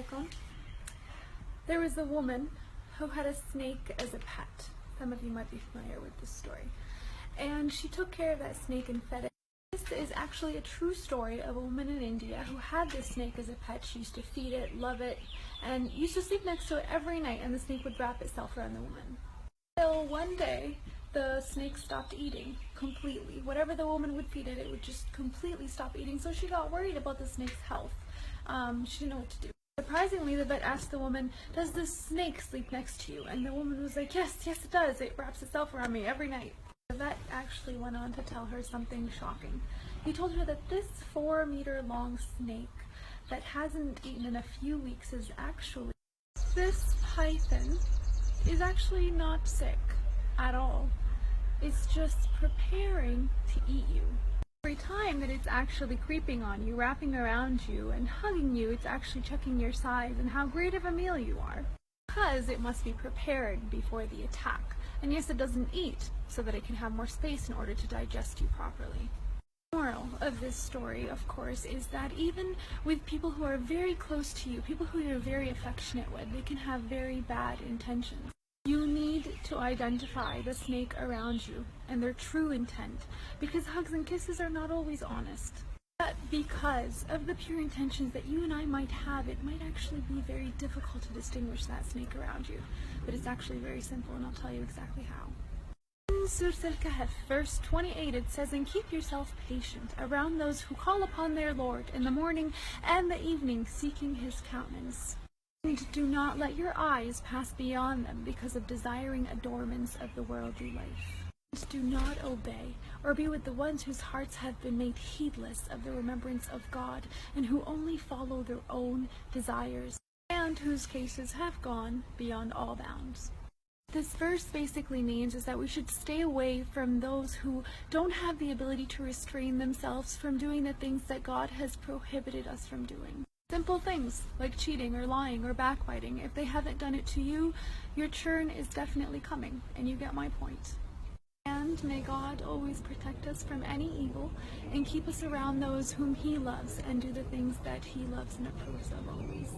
عليكم. There was a woman who had a snake as a pet. Some of you might be familiar with this story. And she took care of that snake and fed it. This is actually a true story of a woman in India who had this snake as a pet. She used to feed it, love it, and used to sleep next to it every night, and the snake would wrap itself around the woman. Until one day, the snake stopped eating completely. Whatever the woman would feed it, it would just completely stop eating. So she got worried about the snake's health. She didn't know what to do. Surprisingly, the vet asked the woman, "Does the snake sleep next to you?" And the woman was like, yes it does. It wraps itself around me every night. The vet actually went on to tell her something shocking. He told her that this 4-meter-long snake that hasn't eaten in a few weeks is actually, this python is actually not sick at all. It's just preparing to eat you. Every time that it's actually creeping on you, wrapping around you, and hugging you, it's actually checking your size and how great of a meal you are. Because it must be prepared before the attack. And yes, it doesn't eat so that it can have more space in order to digest you properly. The moral of this story, of course, is that even with people who are very close to you, people who you're very affectionate with, they can have very bad intentions. You need to identify the snake around you and their true intent, because hugs and kisses are not always honest. But because of the pure intentions that you and I might have, it might actually be very difficult to distinguish that snake around you. But it's actually very simple, and I'll tell you exactly how. In Surah Al-Kahf, verse 28, it says, "And keep yourself patient around those who call upon their Lord in the morning and the evening, seeking his countenance. And do not let your eyes pass beyond them because of desiring adornments of the worldly life. And do not obey or be with the ones whose hearts have been made heedless of the remembrance of God, and who only follow their own desires, and whose cases have gone beyond all bounds." This verse basically means is that we should stay away from those who don't have the ability to restrain themselves from doing the things that God has prohibited us from doing. Simple things like cheating or lying or backbiting. If they haven't done it to you, your turn is definitely coming, and you get my point. And may God always protect us from any evil and keep us around those whom he loves and do the things that he loves and approves of always.